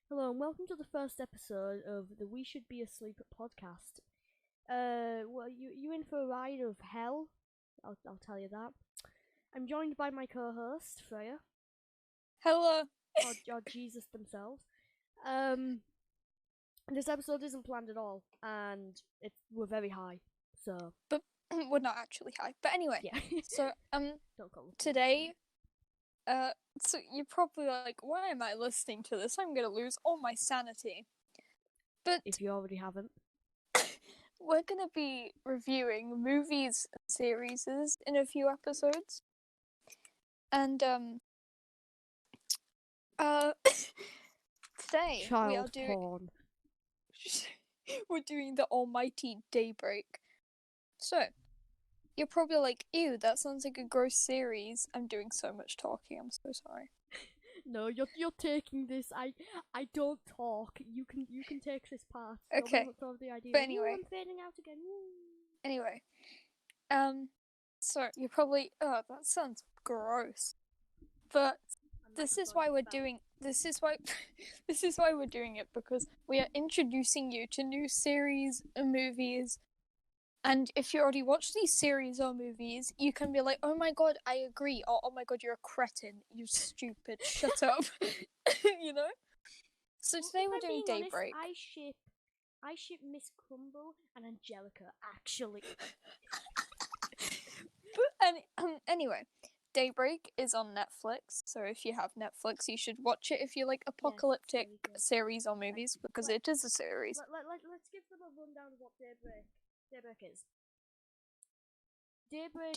Hello and welcome to the first episode of the We Should Be Asleep podcast. Well, you in for a ride of hell? I'll tell you that. I'm joined by my co-host Freya, Hello. or Jesus themselves. This episode isn't planned at all, and we're very high, so But we're not actually high. But anyway, yeah. so Don't call it today, so you're probably like, why am I listening to this? I'm gonna lose all my sanity. But if you already haven't. we're gonna be reviewing movies and series in a few episodes, and today Child porn. we're doing the almighty DayBreak. So you're probably like, ew, that sounds like a gross series. I'm doing so much talking. I'm so sorry. No, you're taking this. I don't talk. You can take this part. Okay. The idea. But anyway. I'm fading out again. Anyway, so you're probably, oh, that sounds gross. But this is why we're doing. This is why we're doing it, because we are introducing you to new series and movies. And if you already watched these series or movies, you can be like, oh my god, I agree, or oh my god, you're a cretin, you stupid, shut up. You know? So today we're doing DayBreak. I ship Miss Crumble and Angelica, actually. Anyway, DayBreak is on Netflix, so if you have Netflix, you should watch it if you like apocalyptic series or movies, because it is a series. Let's give them a rundown of what DayBreak is. DayBreak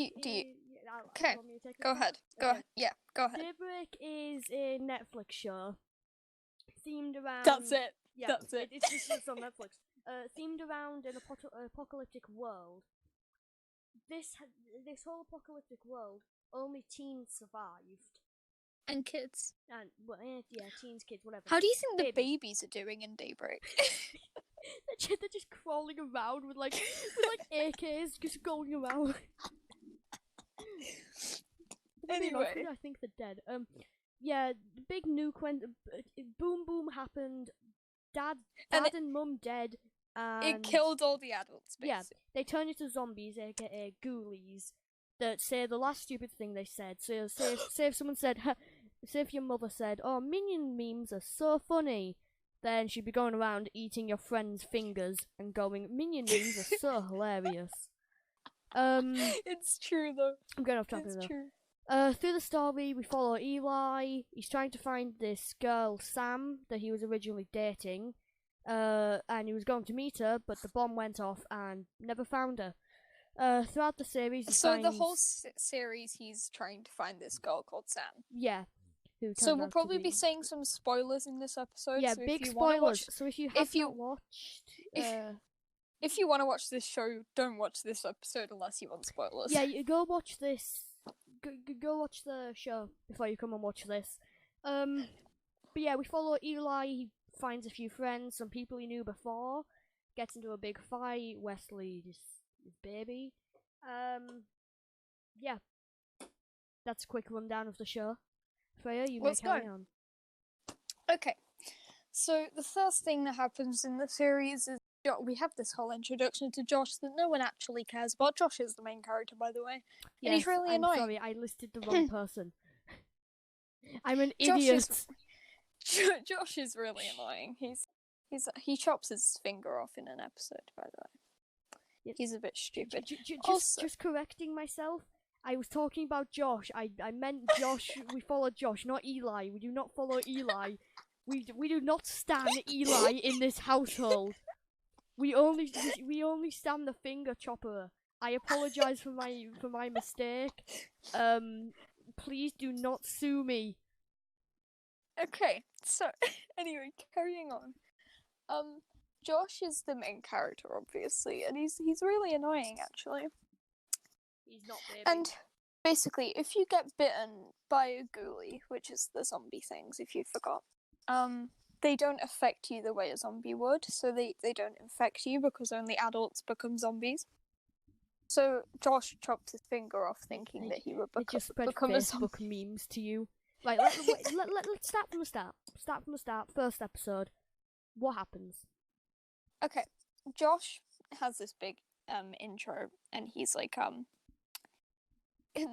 Okay, go ahead. Yeah, go ahead. DayBreak is a Netflix show themed around... That's it. Yeah, that's it. It's on Netflix. Themed around an apocalyptic world. This whole apocalyptic world, only teens survived. And kids. And, well, yeah, teens, kids, whatever. How do you think the babies are doing in DayBreak? They're just crawling around with like AKs just going around. Anyway, I think they're dead. Yeah, the big nuke went. Boom boom happened. Dad and mum dead. And it killed all the adults. Basically. Yeah, they turned into zombies, aka ghoulies, that say the last stupid thing they said. So say if someone said, say if your mother said, "Oh, minion memes are so funny," then she'd be going around eating your friend's fingers and going, "Minion memes are so hilarious." It's true though. I'm going off topic though. True. Through the story, we follow Eli. He's trying to find this girl, Sam, that he was originally dating. And he was going to meet her, but the bomb went off and never found her. Throughout the series, the whole series, he's trying to find this girl called Sam. Yeah. So we'll probably be saying some spoilers in this episode. Yeah, so big spoilers. So if you have not watched... If you want to watch this show, don't watch this episode unless you want spoilers. Yeah, you go watch this. Go watch the show before you come and watch this. But yeah, we follow Eli. He finds a few friends, some people he knew before, gets into a big fight. Wesley, his baby. Yeah, that's a quick rundown of the show. Freya, you may carry on. Okay, so the first thing that happens in the series is we have this whole introduction to Josh that no one actually cares about. Josh is the main character, by the way. Yes, and he's really annoying. Sorry, I listed the wrong person. I'm an idiot. Josh is really annoying. He chops his finger off in an episode, by the way. He's a bit stupid. Just correcting myself. I was talking about Josh. I meant Josh. We follow Josh, not Eli. We do not follow Eli. We do not stand Eli in this household. We only stand the finger chopper. I apologize for my mistake. Please do not sue me. Okay, so anyway, carrying on. Josh is the main character, obviously, and he's really annoying, actually. He's not baby. And basically, if you get bitten by a ghoulie, which is the zombie things, if you forgot, they don't affect you the way a zombie would, so they don't infect you because only adults become zombies. So Josh chopped his finger off thinking that he would become a zombie. Facebook memes to you. Right, let's start from the start. Start from the start. First episode. What happens? Okay, Josh has this big intro, and he's like,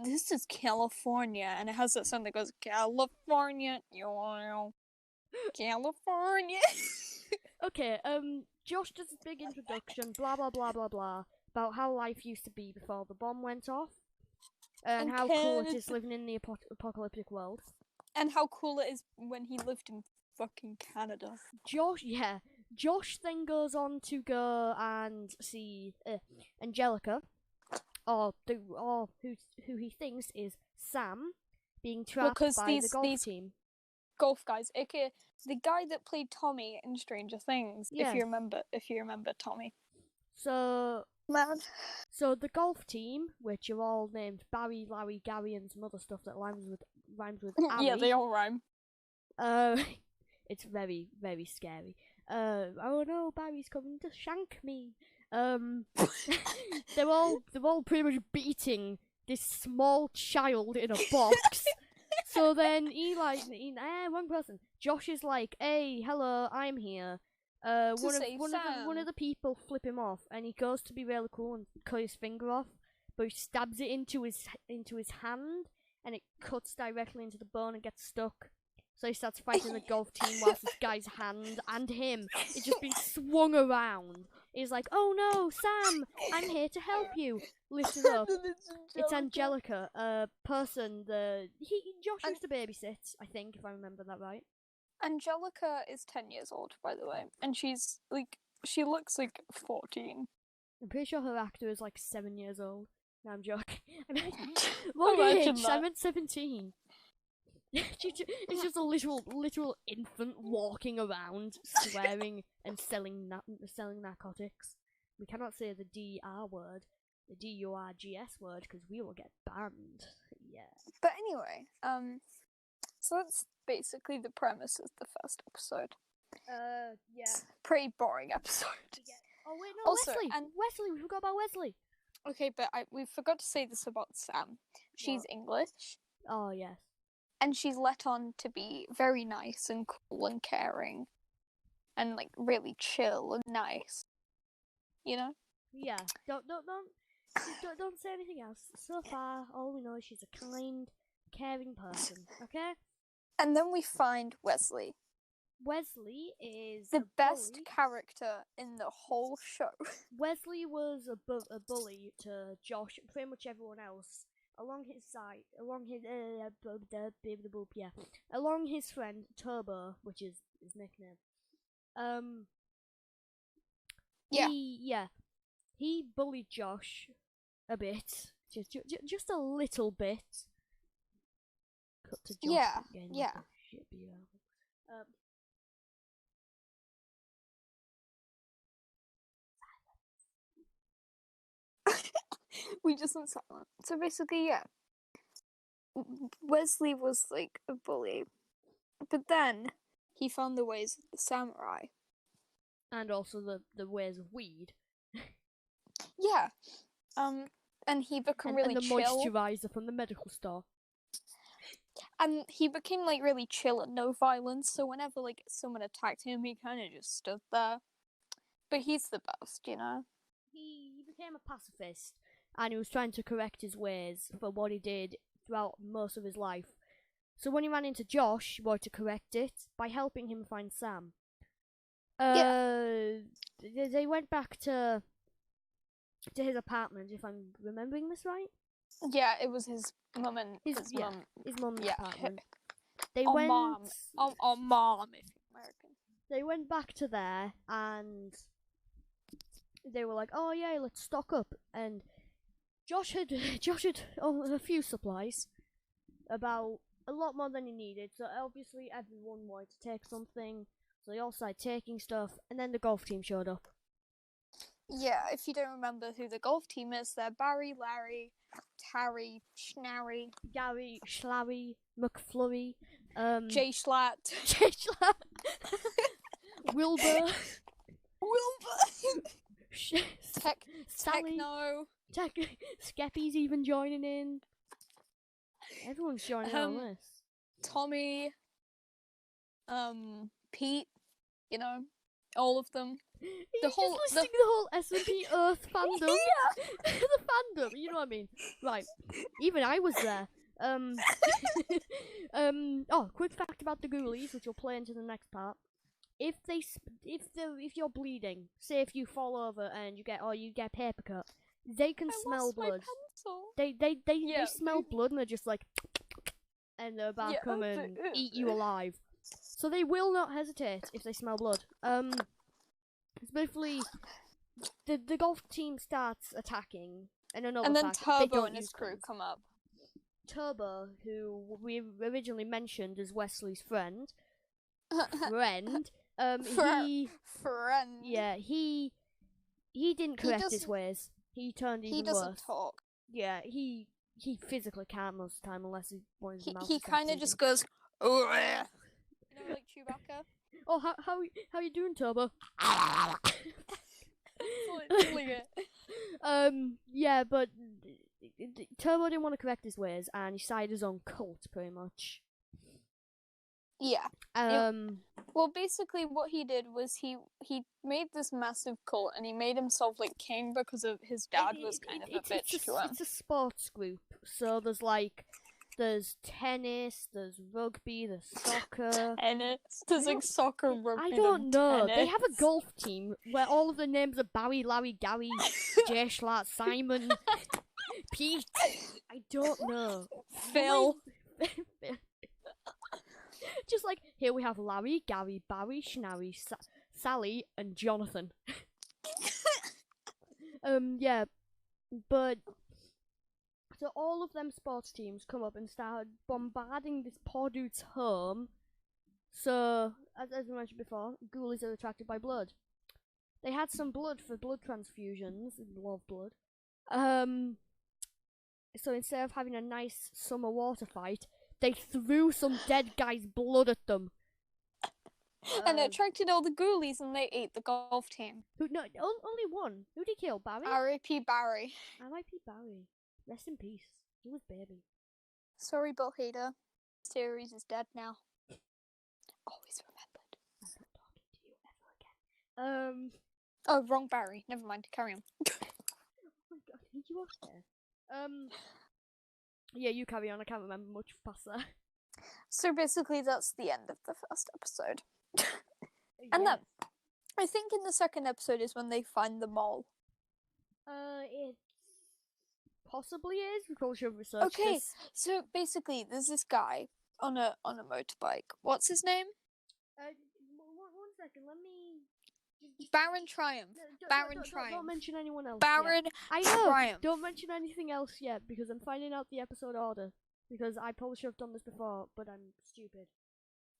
this is California, and it has that song that goes, California, California. Okay, Josh does a big introduction, blah blah blah blah blah, about how life used to be before the bomb went off, and how cool it is living in the apocalyptic world. And how cool it is when he lived in fucking Canada. Josh then goes on to go and see Angelica, or who he thinks is Sam, being trapped by the golf team. Golf guys, aka the guy that played Tommy in Stranger Things. Yeah. If you remember Tommy. So the golf team, which are all named Barry, Larry, Gary, and some other stuff that rhymes with Harry. Yeah, they all rhyme. It's very, very scary. Oh no, Barry's coming to shank me. They're all pretty much beating this small child in a box. So then one person. Josh is like, "Hey, hello, I'm here." One of the people flip him off, and he goes to be really cool and cut his finger off, but he stabs it into his hand, and it cuts directly into the bone and gets stuck. So he starts fighting the golf team whilst this guy's hand and him is just being swung around. He's like, "Oh no, Sam, I'm here to help you." Lifts it up. It's Angelica, a person Josh used to babysit, I think, if I remember that right. Angelica is 10 years old, by the way, and she looks like 14. I'm pretty sure her actor is like 7 years old. No, I'm joking. What age? I meant 17. It's just a literal infant walking around, swearing and selling narcotics. We cannot say the DR word, the DURGS word, because we will get banned. Yeah. But anyway, so that's basically the premise of the first episode. Yeah. Pretty boring episode. Yeah. Oh wait, no, also, Wesley, we forgot about Wesley. Okay, but we forgot to say this about Sam. She's English. Oh yes. And she's let on to be very nice and cool and caring, and like really chill and nice. You know? Yeah. Don't say anything else. So far, all we know is she's a kind, caring person. Okay. And then we find Wesley. Wesley is the best character in the whole show. Wesley was a bully to Josh and pretty much everyone else. Along his friend Turbo, which is his nickname. He bullied Josh a bit, just a little bit. Cut to Josh again. Yeah. We just went silent. So basically, yeah. Wesley was like a bully. But then he found the ways of the samurai. And also the ways of weed. Yeah. And he became really chill. And the moisturizer from the medical store. And he became like really chill and no violence, so whenever like someone attacked him, he kind of just stood there. But he's the best, you know? He became a pacifist, and he was trying to correct his ways for what he did throughout most of his life. So when he ran into Josh, he wanted to correct it by helping him find Sam. They went back to his apartment, if I'm remembering this right. Yeah, it was his mum and his mum's apartment. Mom, if you're American. They went back to there, and they were like, "Oh yeah, let's stock up." And Josh had a few supplies, about a lot more than he needed. So obviously everyone wanted to take something, so they all started taking stuff, and then the golf team showed up. Yeah, if you don't remember who the golf team is, they're Barry, Larry, Harry, Schnarry, Gary, Schlarry, McFlurry, Jay Schlatt, Wilbur, Techno, Skeppy's even joining in. Everyone's joining in on this. Tommy, Pete, you know, all of them. Just listing the whole S&P Earth fandom. Yeah. The fandom, you know what I mean? Right. Even I was there. Quick fact about the ghoulies, which we'll play into the next part. If you're bleeding, say if you fall over and you get paper cut, they can smell blood. They smell blood and they're just like, and they're about to come and eat you alive. So they will not hesitate if they smell blood. Especially the golf team starts attacking, and then Turbo and his crew come up. Turbo, who we originally mentioned as Wesley's friend, Friend. Yeah, he didn't correct his ways. He turned even worse. He doesn't talk. Yeah, he physically can't most of the time unless he wants his mouth. He kind of just goes, oh, you know, like Chewbacca. Oh, how you doing, Turbo? Yeah, but Turbo didn't want to correct his ways, and he started his own cult, pretty much. Yeah. Well, basically, what he did was he made this massive cult, and he made himself like king because of his dad was kind of a bitch to him. It's a sports group, so there's tennis, there's rugby, there's soccer. Tennis. There's like soccer, rugby. I don't know. Tennis. They have a golf team where all of the names are Barry, Larry, Gary, Jay Schlatt, Simon, Pete. I don't know. Phil. Just like, here we have Larry, Gary, Barry, Schnarry, Sally, and Jonathan. Yeah, but so all of them sports teams come up and start bombarding this poor dude's home. So, as we mentioned before, ghoulies are attracted by blood. They had some blood for blood transfusions. Love blood. So instead of having a nice summer water fight, they threw some dead guy's blood at them. And it attracted all the ghoulies, and they ate the golf team. Only one. Who did he kill? Barry? R.I.P. Barry. R.I.P. Barry. Rest in peace. He was baby. Sorry, Bill Hader. Series is dead now. Always remembered. I'm not talking to you ever again. Oh, wrong Barry. Never mind. Carry on. Oh my god, did you watch there? Yeah, you carry on. I can't remember much past that. So basically, that's the end of the first episode. And then, I think in the second episode is when they find the mole. It possibly is. We probably should research this. Okay, so basically, there's this guy on a motorbike. What's his name? One second. Let me. Baron Triumph. Baron Triumph. Don't mention anyone else. Baron I know. Triumph. Don't mention anything else yet because I'm finding out the episode order. Because I probably should have done this before, but I'm stupid.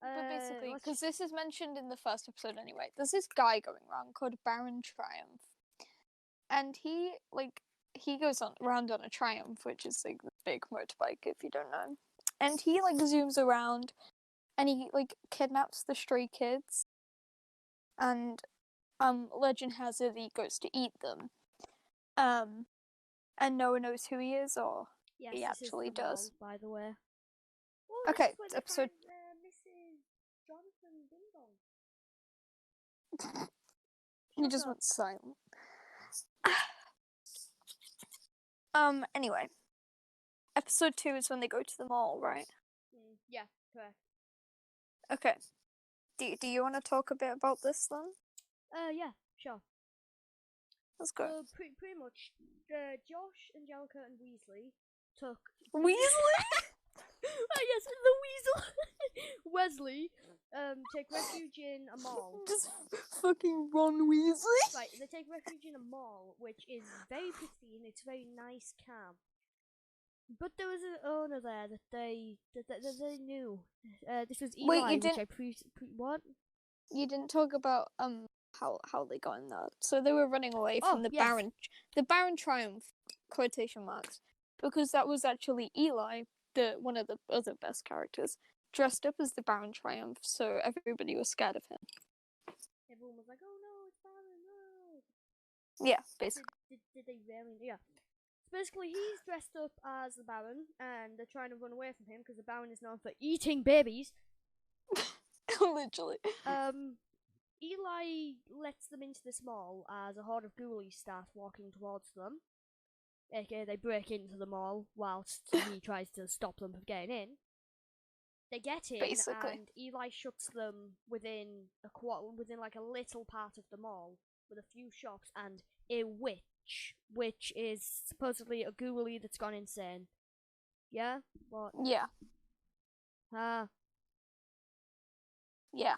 But basically, because this is mentioned in the first episode anyway, there's this guy going around called Baron Triumph, and he goes around on a Triumph, which is like the big motorbike if you don't know, and he like zooms around, and he like kidnaps the stray kids, and legend has it he goes to eat them, and no one knows who he is or he actually does. Mall, by the way. Okay, episode. Mrs. Jonathan Ding Dong. He just went silent. Anyway. Episode 2 is when they go to the mall, right? Yeah, correct. Okay. Do you want to talk a bit about this then? Yeah, sure. Let's go. So, pretty much, Josh, Angelica, and Weasley took... Weasley? Yes, the weasel! Wesley, take refuge in a mall. Just fucking Ron Weasley? Right, they take refuge in a mall, which is very pristine, it's very nice, calm. But there was an owner there that they knew. This was Eli, which I what? You didn't talk about how they got in there. So they were running away from the Baron Triumph, quotation marks, because that was actually Eli, one of the other best characters, dressed up as the Baron Triumph, so everybody was scared of him. Everyone was like, "Oh no, it's Baron, no!" Yeah, basically. Did they really? Yeah. So basically, he's dressed up as the Baron, and they're trying to run away from him because the Baron is known for eating babies. Literally. Eli lets them into this mall as a horde of ghoulies start walking towards them. AKA, they break into the mall whilst he tries to stop them from getting in. They get in, Basically. and Eli shuts them within like a little part of the mall with a few shops and a witch, which is supposedly a ghoulie that's gone insane. Yeah? What? Yeah. Ah. Yeah.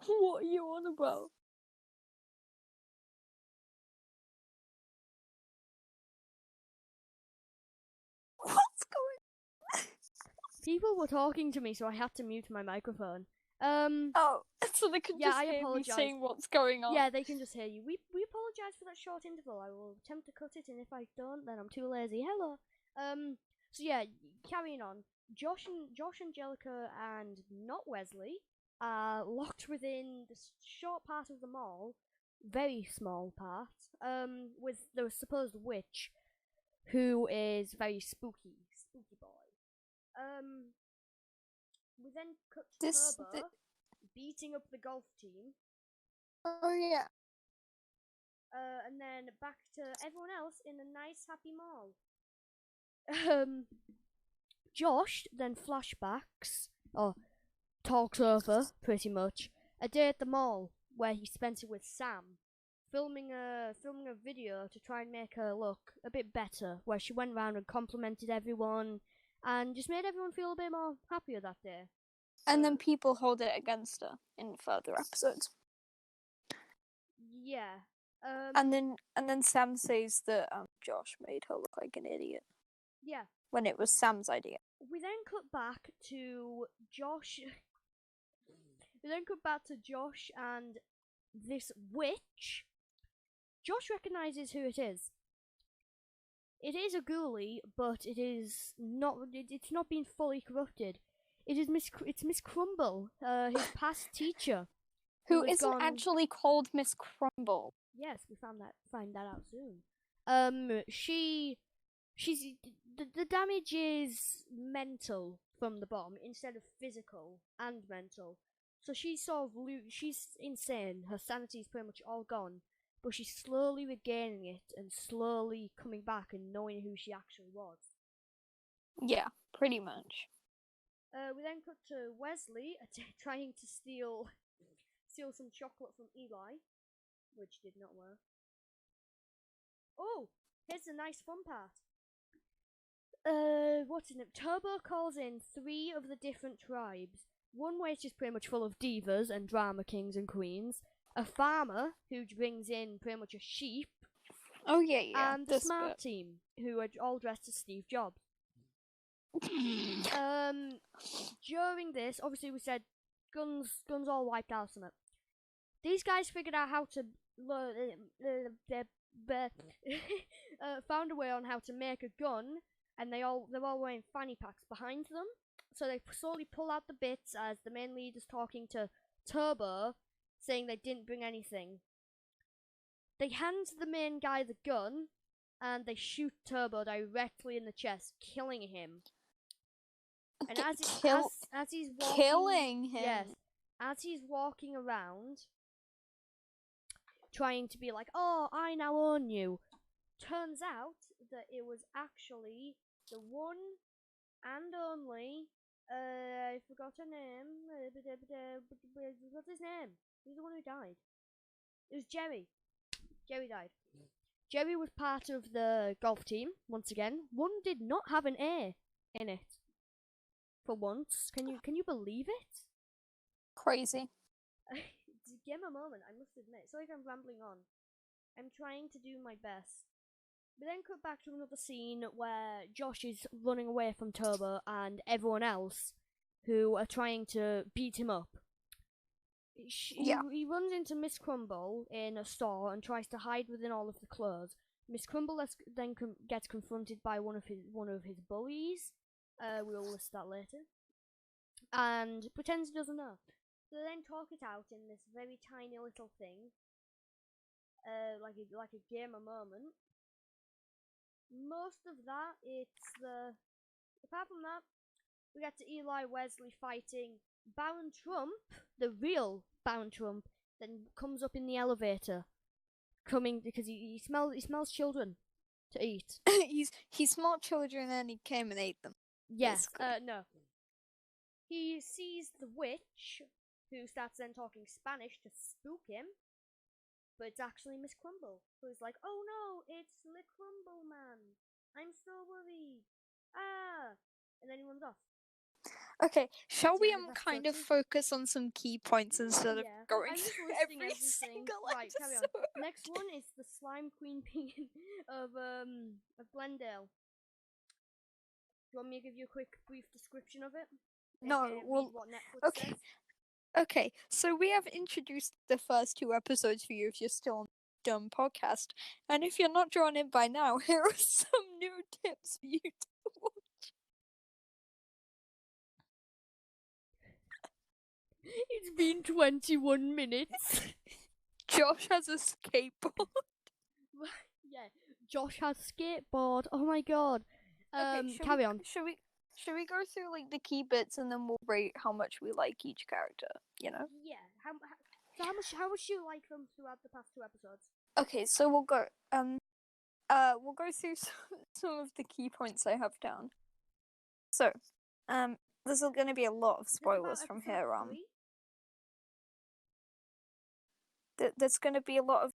What are you on about? What's going? People were talking to me, so I had to mute my microphone. Oh, so they could Yeah, just I hear me apologise. saying what's going on. Yeah, they can just hear you. We apologise for that short interval. I will attempt to cut it, and if I don't, then I'm too lazy. Hello. So yeah, carrying on. Josh, Angelica, and not Wesley are locked within this short part of the mall, very small part. With the supposed witch, who is very spooky boy. We then cut to Turbo beating up the golf team. Oh yeah. And then back to everyone else in a nice, happy mall. Josh then flashbacks, or talks over, pretty much, a day at the mall where he spent it with Sam, filming a video to try and make her look a bit better, where she went round and complimented everyone, and just made everyone feel a bit more happier that day. And then people hold it against her in further episodes. Yeah. And then Sam says that Josh made her look like an idiot. Yeah. When it was Sam's idea. We then cut back to Josh. We then cut back to Josh and this witch. Josh recognizes who it is. It is a ghoulie, but it is not. It's not been fully corrupted. It's Miss Crumble, his past teacher, who isn't actually called Miss Crumble. Yes, we find that out soon. The damage is mental from the bomb instead of physical and mental. So she's she's insane. Her sanity's pretty much all gone, but she's slowly regaining it and slowly coming back and knowing who she actually was. Yeah, pretty much. We then cut to Wesley trying to steal some chocolate from Eli, which did not work. Oh, here's a nice fun part. What's in it? Turbo calls in 3 of the different tribes. One which is pretty much full of divas and drama kings and queens. A farmer who brings in pretty much a sheep. Oh yeah. And the smart team who are all dressed as Steve Jobs. During this, obviously we said guns all wiped out from it. These guys figured out how to found a way on how to make a gun, and they're all wearing fanny packs behind them. So they slowly pull out the bits as the main lead is talking to Turbo, saying they didn't bring anything. They hand the main guy the gun, and they shoot Turbo directly in the chest, killing him. And as he's walking, killing him. Yes, as he's walking around, trying to be like, "Oh, I now own you." Turns out that it was actually the one and only. I forgot her name. What's his name? He's the one who died. It was Jerry. Jerry died. Jerry was part of the golf team once again. One did not have an A in it. For once, can you believe it? Crazy. Give me a moment. I must admit. Sorry if I'm rambling on. I'm trying to do my best. We then cut back to another scene where Josh is running away from Turbo and everyone else who are trying to beat him up. He runs into Miss Crumble in a store and tries to hide within all of the clothes. Miss Crumble then gets confronted by one of his bullies. We'll list that later. and pretends he doesn't know. So they then talk it out in this very tiny little thing, like a gamer moment. Most of that, apart from that, we get to Eli Wesley fighting Baron Trump, the real Baron Trump, then comes up in the elevator, coming because he smells children to eat. he smelled children and he came and ate them. Yes, basically. no. He sees the witch, who starts then talking Spanish to spook him, but it's actually Miss Crumble, who's like, "Oh no, it's Le Crumble Man. I'm so worried. Ah!" And then he runs off. Okay, shall we Yeah, that's kind so of true. focus on some key points instead of Yeah, going I'm just through listing every everything. single Right, carry on. episode? Next one is the Slime Queen being of Glendale. Do you want me to give you a quick, brief description of it? No, AKA well, read what Netflix okay. says? Okay, so we have introduced the first 2 episodes for you if you're still on the dumb podcast. And if you're not drawn in by now, here are some new tips for you to watch. It's been 21 minutes. Josh has a skateboard. Yeah, Josh has skateboard. Oh my god. Carry on. Should we go through like the key bits and then we'll rate how much we like each character, you know? Yeah. How much you like them throughout the past 2 episodes? Okay, so we'll go through some of the key points I have down. So, this is going to be a lot of spoilers from here on. There's going to be a lot of...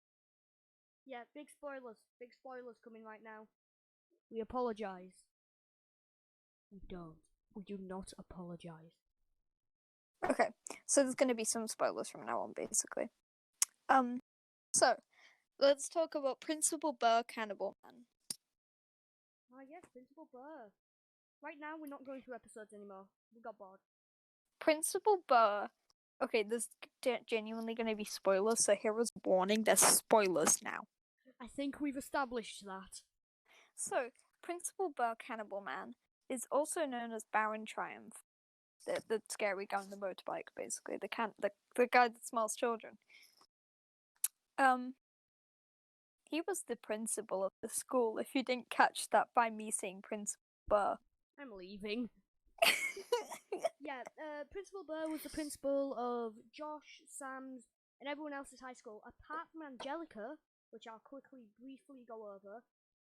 Yeah, big spoilers. Big spoilers coming right now. We apologize. We don't. We do not apologize. Okay, so there's going to be some spoilers from now on, basically. So, let's talk about Principal Burr Cannibal Man. Oh yes, Principal Burr. Right now, we're not going through episodes anymore. We got bored. Principal Burr... Okay, there's genuinely going to be spoilers, so here is a warning, there's spoilers now. I think we've established that. So, Principal Burr Cannibal Man is also known as Baron Triumph. The scary guy on the motorbike, basically. The guy that smells children. He was the principal of the school, if you didn't catch that by me saying Principal Burr. I'm leaving. Yeah, Principal Burr was the principal of Josh, Sam's, and everyone else's high school, apart from Angelica, which I'll briefly go over.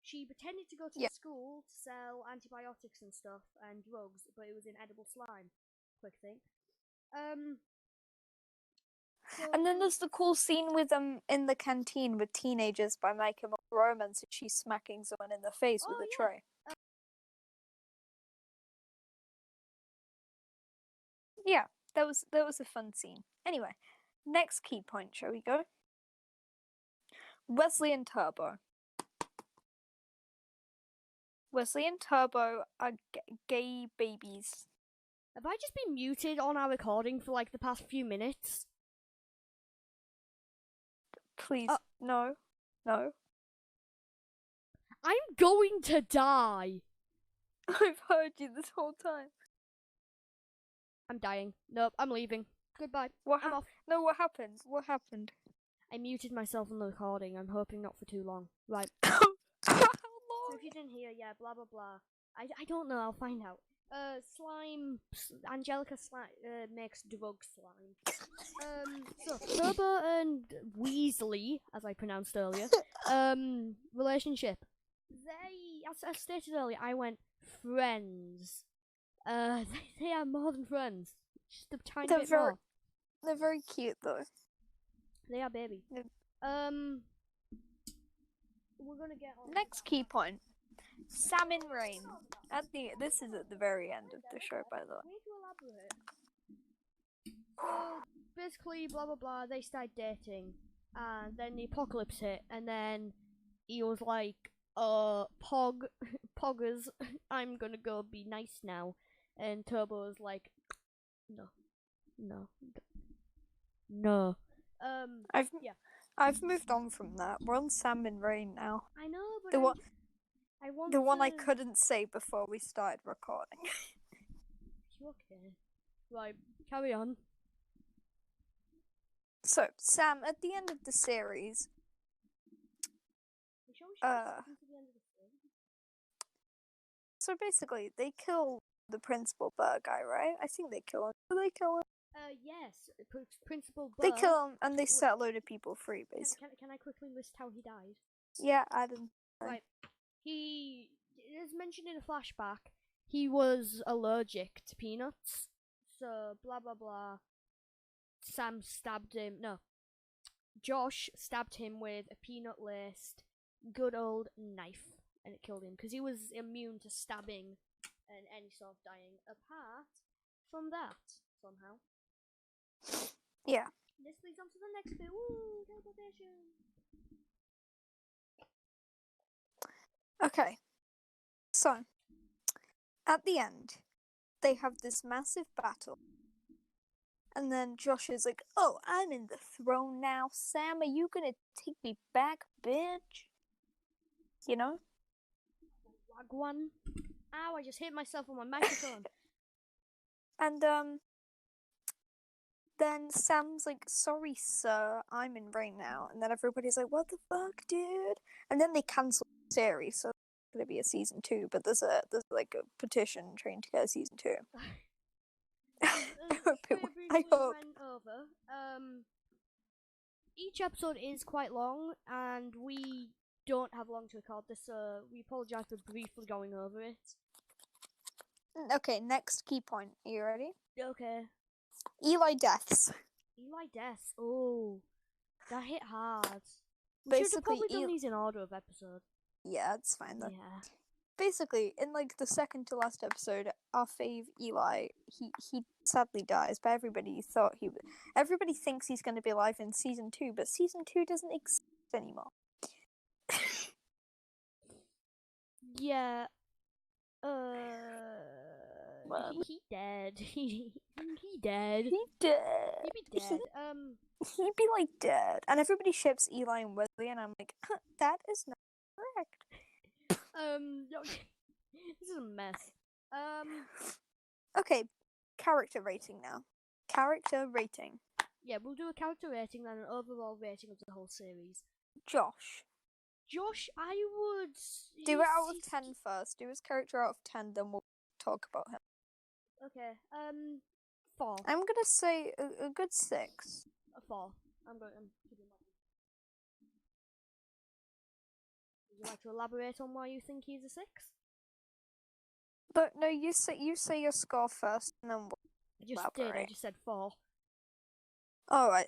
She pretended to go to the school to sell antibiotics and stuff and drugs, but it was in edible slime. Quick thing. And then there's the cool scene with them in the canteen with teenagers by My Chemical Romance, and she's smacking someone in the face with a tray. Yeah, that was a fun scene. Anyway, next key point, shall we go? Wesley and Turbo. Wesley and Turbo are gay babies. Have I just been muted on our recording for like the past few minutes? Please, no. I'm going to die. I've heard you this whole time. I'm dying. Nope, I'm leaving. Goodbye. I'm off. No, what happened? What happened? I muted myself on the recording. I'm hoping not for too long. Right. How long? So if you didn't hear, yeah, blah blah blah. I don't know. I'll find out. Slime. Angelica makes drug slime. So Turbo and Weasley, as I pronounced earlier, relationship. As stated earlier, I went friends. They are more than friends. Just a tiny bit more. They're very cute though. They are baby. Yeah. We're gonna get on next key point. Sam and Rain. This is at the very end of the show, by the way. We need to elaborate. So basically, blah blah blah. They started dating, and then the apocalypse hit, and then he was like, poggers, I'm gonna go be nice now," and Turbo was like, "No." I've moved on from that. We're on Sam and Rain now. I know, but the one I couldn't say before we started recording. You okay? Right, carry on. So, Sam, at the end of the series, We should listen to the end of the series. so basically, they kill the principal bird guy, right? I think they kill him. Do they kill him? Yes, Principal Burr. They kill him, and they set a load of people free, basically. Can I quickly list how he died? Yeah, Adam. Right. He is mentioned in a flashback. He was allergic to peanuts. So, blah blah blah. Sam stabbed him. No. Josh stabbed him with a peanut laced good old knife. And it killed him. Because he was immune to stabbing and any sort of dying. Apart from that, somehow. Yeah. This leads on to the next bit. Woo! Teleportation! Okay. So, at the end, they have this massive battle. And then Josh is like, oh, I'm in the throne now. Sam, are you gonna take me back, bitch? You know? Wagwan. Ow, I just hit myself on my microphone. And, then Sam's like, sorry, sir, I'm in rain now. And then everybody's like, what the fuck, dude? And then they cancel the series, so it's gonna be a season 2, but there's like a petition trying to get a season 2. I hope. Each episode is quite long, and we don't have long to record this, so we apologise for briefly going over it. Okay, next key point. Are you ready? Okay. Eli deaths. Eli deaths. Oh, that hit hard. We should have probably done these in order of episode. Yeah, it's fine though. Yeah. Basically, in like the second to last episode, our fave Eli, he sadly dies, but everybody thinks he's going to be alive in season 2, but season 2 doesn't exist anymore. Yeah. Well, he dead. he dead. He dead. He'd be dead. He'd be like dead, and everybody ships Eli and Wesley, and I'm like, that is not correct. This is a mess. Okay, character rating now. Character rating. Yeah, we'll do a character rating and an overall rating of the whole series. Josh, I would do it out of 10 first. Do his character out of 10, then we'll talk about him. Okay. 4. I'm gonna say a good 6. A 4. I'm keeping my. Would you like to elaborate on why you think he's a 6? But no, you say your score first, and then we'll elaborate. I just said 4. Oh, I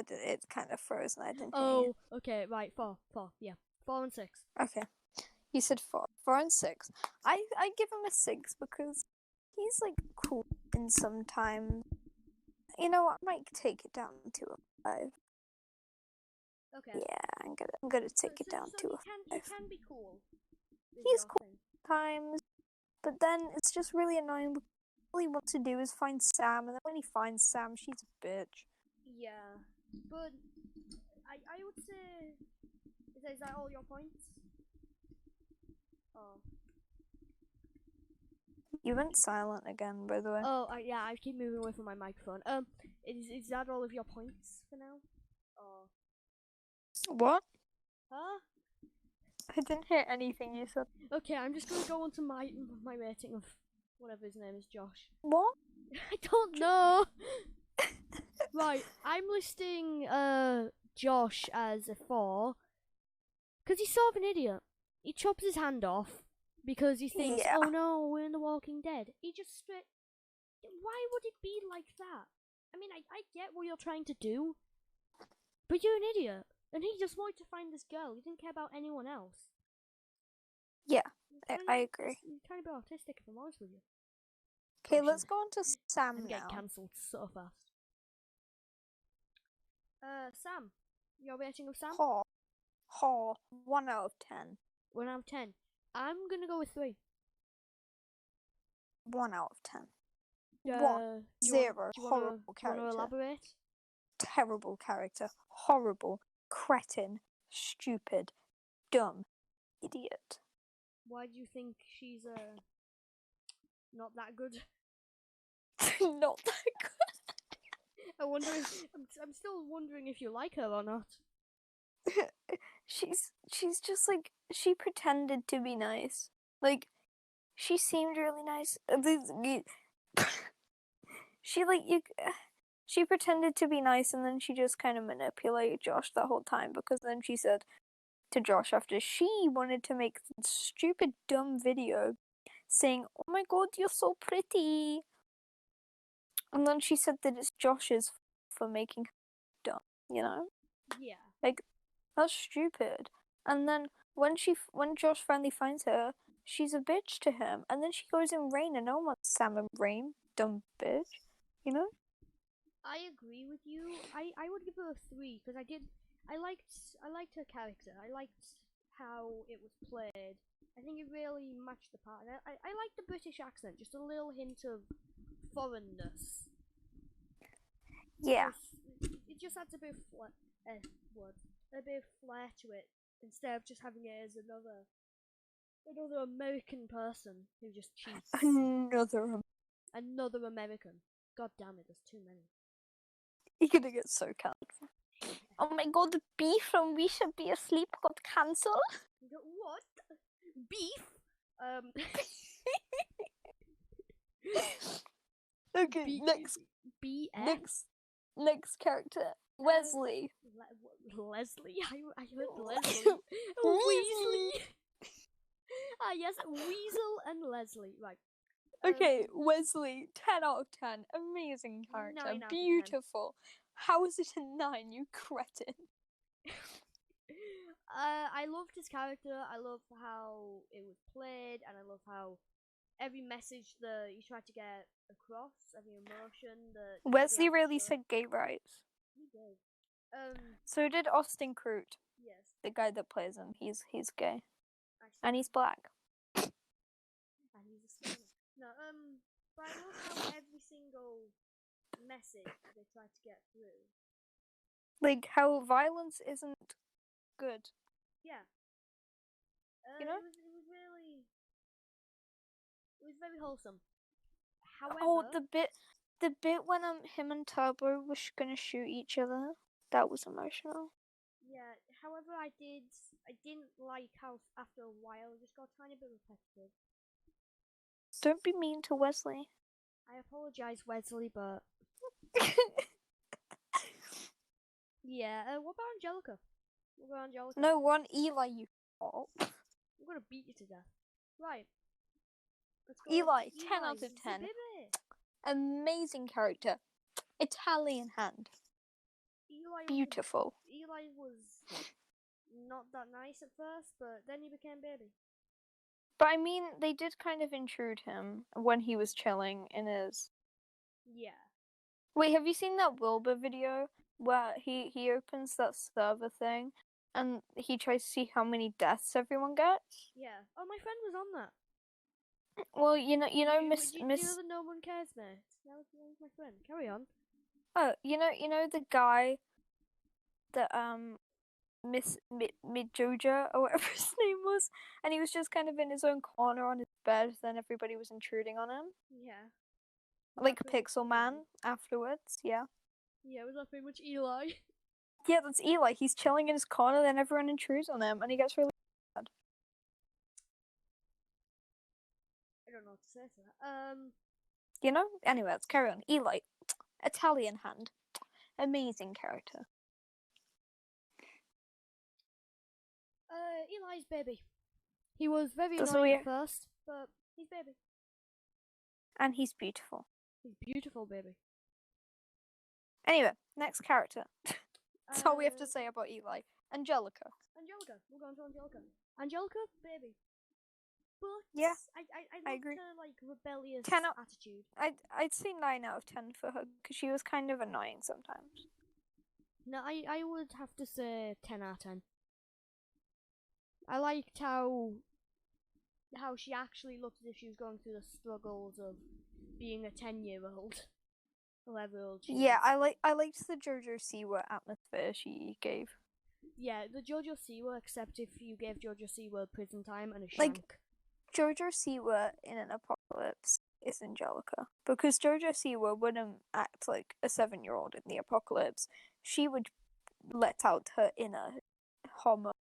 did. It kind of froze, and I didn't. Oh, okay, right. 4. Yeah, 4 and 6. Okay, you said 4. 4 and 6. I give him a 6 because he's like cool in sometimes. You know what? I might take it down to a 5. Okay. Yeah, I'm gonna take it down to a 5. He can be cool. He's cool sometimes, but then it's just really annoying. All he wants to do is find Sam, and then when he finds Sam, she's a bitch. Yeah, but I would say, is that all your points? Oh. You went silent again, by the way. Oh, yeah, I keep moving away from my microphone. Is that all of your points for now? Or What? huh? I didn't hear anything you said. Okay, I'm just gonna go on to my rating of whatever his name is, Josh. What? I don't know. Right, I'm listing Josh as a 4 because he's sort of an idiot. He chops his hand off because he thinks, oh no, we're in The Walking Dead. He just straight. Why would it be like that? I mean, I get what you're trying to do, but you're an idiot. And he just wanted to find this girl. He didn't care about anyone else. Yeah, I agree. He's kind of a bit autistic, if I'm honest with you. Okay, let's go on to Sam and now. Get cancelled so fast. Sam, your rating of Sam? 1 out of 10. 1 out of 10. I'm gonna go with 3. 1 out of 10. 1. 0. Horrible character. Do you want to elaborate? Terrible character. Horrible. Cretin. Stupid. Dumb. Idiot. Why do you think she's not that good? Not that I wonder if I'm still wondering if you like her or not. good. She's just like, she pretended to be nice. Like, she seemed really nice. She like you. She pretended to be nice, and then she just kind of manipulated Josh the whole time, because then she said to Josh after she wanted to make the stupid dumb video saying, "Oh my god, you're so pretty," and then she said that it's Josh's for making her dumb. You know, Yeah. like, that's stupid. And then when Josh finally finds her, she's a bitch to him, and then she goes in rain, and no one wants Sam and Rain, dumb bitch. You know. I agree with you. I would give her a 3 because I liked her character. I liked how it was played. I think it really matched the part. And I liked the British accent, just a little hint of foreignness. Yeah. It just adds a bit of a bit of flair to it instead of just having it as another American person who just cheats. Another American. God damn it, there's too many. You're gonna get so cancelled. Oh my god, the beef from We Should Be Asleep got cancelled? What? Beef? Okay, next character. Wesley. Leslie? I heard Leslie. Weasley! Yes, Weasel and Leslie. Right. Okay, Wesley, 10 out of 10. Amazing character. 9 out of 10. Beautiful. How is it a 9, you cretin? I loved his character. I loved how it was played, and I love how every message that he tried to get across, every emotion that Wesley really said gay rights. He did. So did Austin Crute. Yes. The guy that plays him. He's gay. And he's black. And he's a stoner. No, but I love how every single message they tried to get through. Like, how violence isn't good. Yeah. You know? It was very wholesome. However, the bit when him and Turbo were gonna shoot each other, that was emotional. Yeah. However, I didn't like how after a while it just got a tiny bit repetitive. Don't be mean to Wesley. I apologize, Wesley, but yeah. What about Angelica? No, one Eli, you fault. I'm gonna beat you to death. Right. Let's go. Eli, 10 out of 10. Baby. Amazing character. Italian hand. Beautiful. Eli was not that nice at first, but then he became baby. But I mean, they did kind of intrude him when he was chilling in his... Yeah. Wait, have you seen that Wilbur video where he opens that server thing and he tries to see how many deaths everyone gets? Yeah. Oh, my friend was on that. Well, you know, Miss. Do you know that no one cares, mate? That was my friend. Carry on. Oh, you know the guy that Miss Midjoja or whatever his name was, and he was just kind of in his own corner on his bed. Then everybody was intruding on him. Yeah. Like Pixel Man afterwards. Yeah. Yeah, was that pretty much Eli? Yeah, that's Eli. He's chilling in his corner, then everyone intrudes on him, and he gets really sad. I don't know what to say to that. You know? Anyway, let's carry on. Eli. Italian hand. Amazing character. Eli's baby. He was very annoying at first, but he's baby. And he's beautiful. He's beautiful, baby. Anyway, next character. That's all we have to say about Eli. Angelica. We're going to Angelica. Angelica, baby. But yeah, I agree. Her, like, rebellious attitude. I'd say 9 out of 10 for her because she was kind of annoying sometimes. No, I would have to say 10 out of 10. I liked how she actually looked as if she was going through the struggles of being a 10-year-old. 11-year-old. Yeah, I liked the Jojo Siwa atmosphere she gave. Yeah, the Jojo Siwa, except if you gave Jojo Siwa prison time and a shank. Like, Jojo Siwa in an apocalypse is Angelica, because JoJo Siwa wouldn't act like a 7-year-old in the apocalypse. She would let out her inner hormone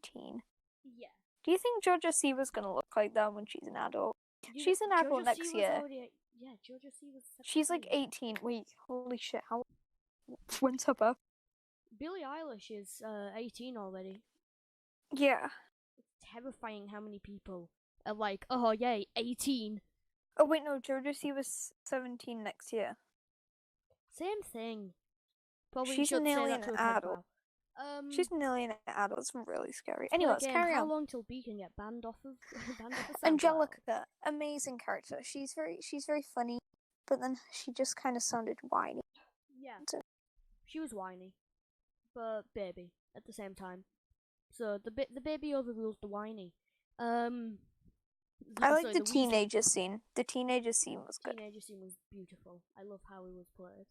teen. Yeah. Do you think JoJo Siwa's gonna look like that when she's an adult? She's an adult next year. Yeah, JoJo Siwa's 17. She's like 18. Wait, holy shit! When's her birth? Billie Eilish is 18 already. Yeah. It's terrifying how many people are like, oh yay, 18. Oh wait, no, JoJo Siwa's 17 next year. Same thing. Probably she's should nearly say that an to a adult. She's nearly an adult. It's really scary. Anyway, let's carry on. How long till B can get banned off of Angelica, amazing character. She's very funny, but then she just kind of sounded whiny. Yeah, she was whiny, but baby at the same time. So the baby overrules the whiny. I like the teenager scene. The teenager scene was good. The teenager scene was beautiful. I love how it was played.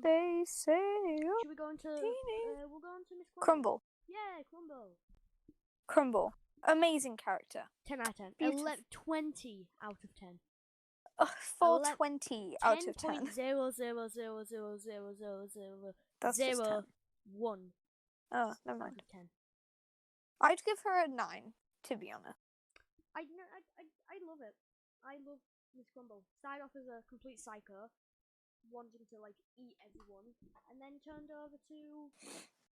They say. Should we go into? We'll go into Miss Crumble. Yeah, Crumble. Crumble, amazing character. 10 out of 10. 20 out of 10. 420 out of 10. 10.0000000. That's just 10. 1. Oh, never mind. Out of 10. I'd give her a 9, to be honest. I love it. I love Miss Crumble. Started off as a complete psycho, wanting to like eat everyone, and then turned over to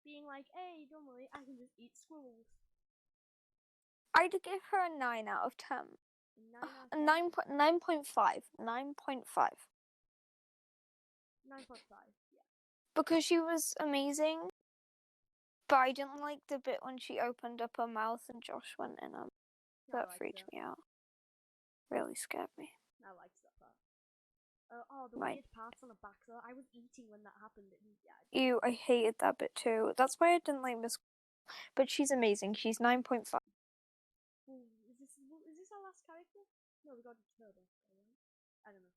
being like, hey, don't worry, I can just eat squirrels. I'd give her a 9 out of 10. 9.5. 9.5. 9.5, yeah. Because she was amazing, but I didn't like the bit when she opened up her mouth and Josh went in them. That freaked me out. Really scared me. I liked that part. The weird parts on the back though. I was eating when that happened. Ew, I hated that bit too. That's why I didn't like Miss. But she's amazing. She's 9.5. Is this our last character? No, we got Turbo. I don't know.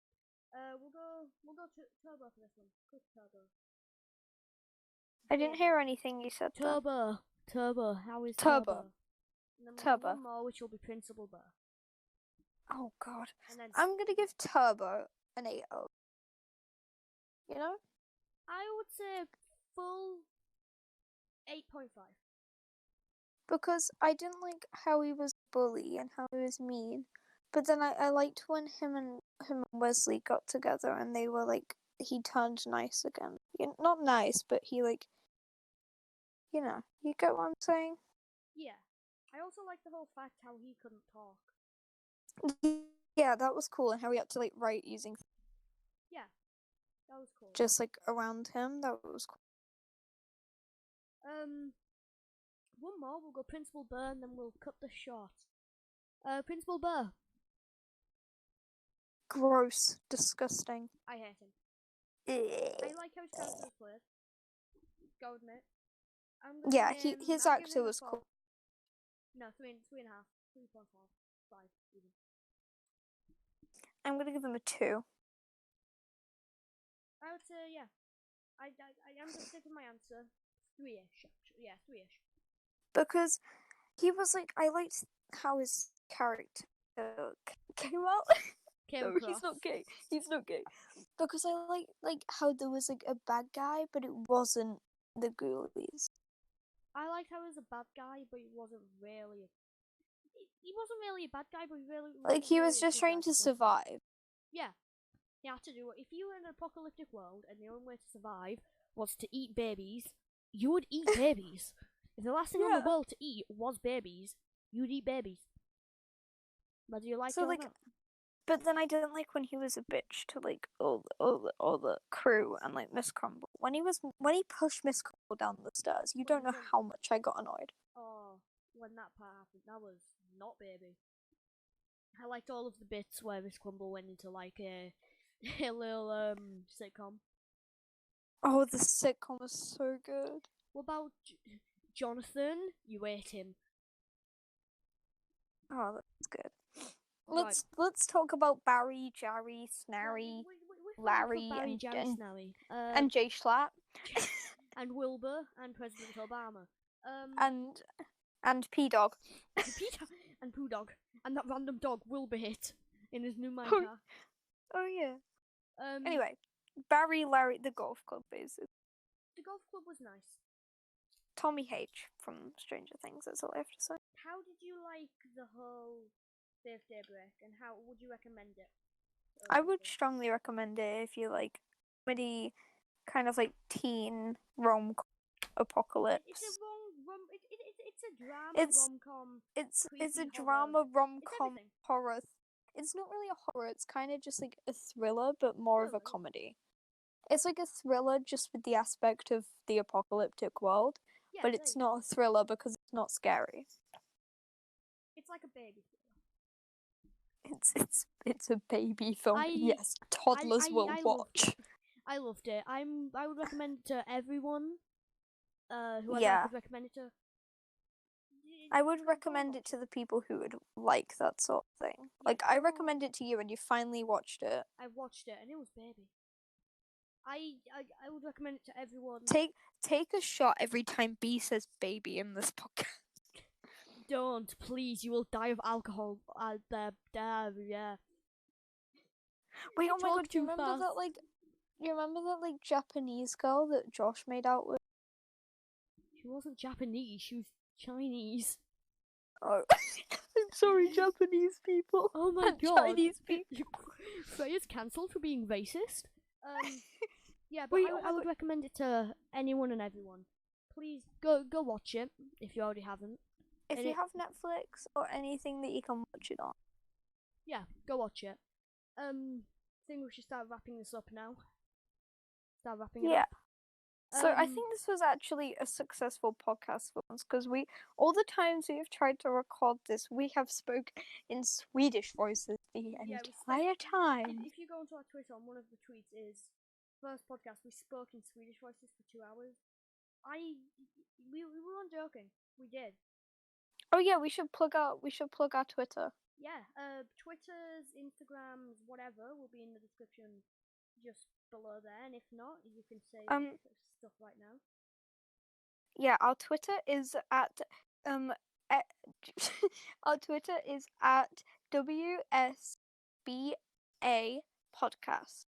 We'll go to Turbo for this one. Quick Turbo. I didn't hear anything you said. Turbo. How is Turbo? And then Turbo. One more, which will be Principal Burr. Oh god. I'm gonna give Turbo an 8.0. You know? I would say full 8.5. Because I didn't like how he was bully and how he was mean. But then I liked when him and Wesley got together and they were like, he turned nice again. Not nice, but he like, you know, you get what I'm saying? Yeah. I also like the whole fact how he couldn't talk. Yeah, that was cool, and how he had to like write using. Yeah, that was cool. Just like around him, that was cool. One more, we'll go Principal Burr, and then we'll cut the short. Principal Burr. Gross, disgusting. I hate him. I like how his character was played. Go admit. Yeah, his actor was cool. No, 3.5, 3.5, 5 even. I'm gonna give him a 2. I would say yeah. I am gonna stick with my answer. 3-ish. Yeah, 3-ish. Because he was like, I liked how his character came out. No, he's not gay. He's not gay. Because I like how there was like a bad guy, but it wasn't the ghoulies. I liked how he was a bad guy, but he wasn't really. He wasn't really a bad guy, but he really. Like he was just trying to survive. Yeah, he had to do it. If you were in an apocalyptic world and the only way to survive was to eat babies, you would eat babies. If the last thing on the world to eat was babies, you'd eat babies. But do you like it or not? But then I didn't like when he was a bitch to like all the crew and like Miss Crumble. When he pushed Miss Crumble down the stairs, you don't know how much I got annoyed. Oh, when that part happened, that was not baby. I liked all of the bits where Miss Crumble went into like a little sitcom. Oh, the sitcom was so good. What about Jonathan? You ate him. Oh, that's good. Let's talk about Barry, Jerry, Snarry, Larry, Barry, Jerry, and Jay Schlatt, and Wilbur, and President Obama, and P Dog, and Poo Dog, and that random dog Wilbur hit in his new Minecraft. Oh yeah. Anyway, Barry, Larry, the golf club basically. The golf club was nice. Tommy H from Stranger Things. That's all I have to say. How did you like the whole DayBreak, and how would you recommend it? I would strongly recommend it if you like comedy, kind of like teen rom apocalypse. It's a drama rom-com. It's a drama rom-com horror. It's not really a horror. It's kind of just like a thriller, but more of a comedy. It's like a thriller just with the aspect of the apocalyptic world, but it's not a thriller because it's not scary. It's like a baby film. It's a baby film. Yes, toddlers will watch. I loved it. I would recommend it to everyone. Whoever I could recommend it to. I would recommend it to the people who would like that sort of thing. Like, I recommend it to you, and you finally watched it. I watched it, and it was baby. I would recommend it to everyone. Take a shot every time B says baby in this podcast. Don't, please. You will die of alcohol. Yeah. Wait, oh my god, do you remember that, like... You remember that, like, Japanese girl that Josh made out with? She wasn't Japanese, she was Chinese. Oh. I'm sorry, Japanese people. Oh my god. Chinese people. Freya's cancelled for being racist. Yeah, but I would recommend it to anyone and everyone. Please, go watch it, if you already haven't. If you have Netflix or anything that you can watch it on. Yeah, go watch it. I think we should start wrapping this up now. Start wrapping it up. So I think this was actually a successful podcast for us, because all the times we have tried to record this, we have spoke in Swedish voices the entire time. If you go onto our Twitter, on one of the tweets is first podcast we spoke in Swedish voices for 2 hours. We weren't joking. We did. Oh yeah, we should plug our Twitter. Yeah, Twitters, Instagrams, whatever will be in the description just below there, and if not, you can say stuff right now. Yeah, our Twitter is at our Twitter is at WSBA podcast.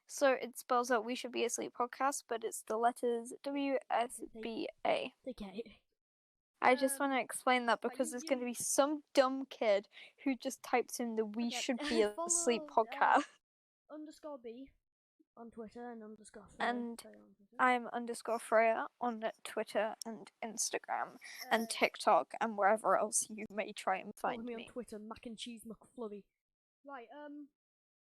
So it spells out We Should Be Asleep podcast, but it's the letters WSBA. They get it. I just want to explain that because there's going to be some dumb kid who just types in the We Should Be Asleep podcast. _B on Twitter and _Freya. And I'm _Freya on Twitter and Instagram and TikTok and wherever else you may try and find me. On Twitter, Mac and Cheese McFlurry. Right,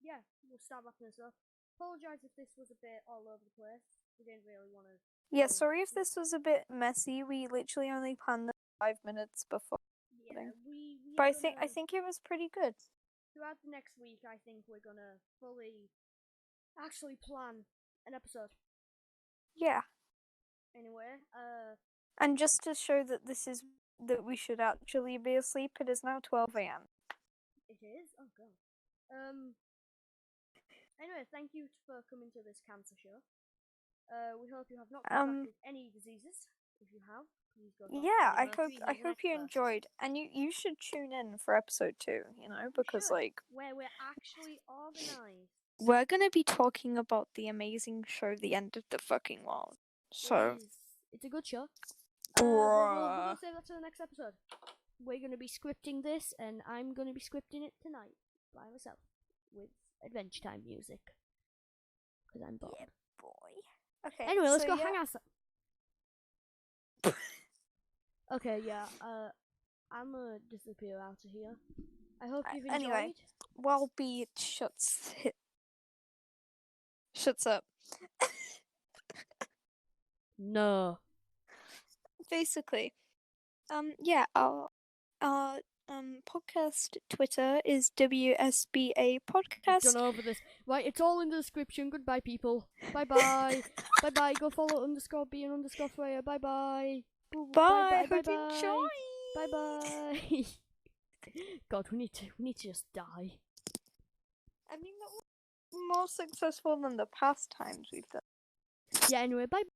yeah, we'll start wrapping this up. Apologise if this was a bit all over the place. We didn't really want to... Yeah, sorry if this was a bit messy. We literally only planned 5 minutes before. Yeah, but I think it was pretty good. Throughout the next week, I think we're gonna fully actually plan an episode. Yeah. Anyway, and just to show that that we should actually be asleep, it is now 12 a.m. It is? Oh god. Anyway, thank you for coming to this cancer show. We hope you have not contracted any diseases. If you have, please go. Yeah, I hope you enjoyed, and you should tune in for episode 2. You know, because where we're actually organized. We're gonna be talking about the amazing show, The End of the Fucking World. So it's a good show. We'll save that to the next episode. We're gonna be scripting this, and I'm gonna be scripting it tonight by myself with Adventure Time music. Because I'm bored. Yeah, boy. Okay. Anyway, let's go hang ourselves. Okay, yeah. I'm gonna disappear out of here. I hope you've enjoyed. Anyway, while B shuts up. No. Basically, yeah, our podcast Twitter is WSBA podcast. Gone over this. Right, it's all in the description. Goodbye, people. Bye bye. Bye bye. Go follow _B and _Freya. Bye bye. Bye. Hope you enjoy. Bye bye. God, we need to just die. I mean, that was more successful than the past times we've done. Yeah. Anyway, bye.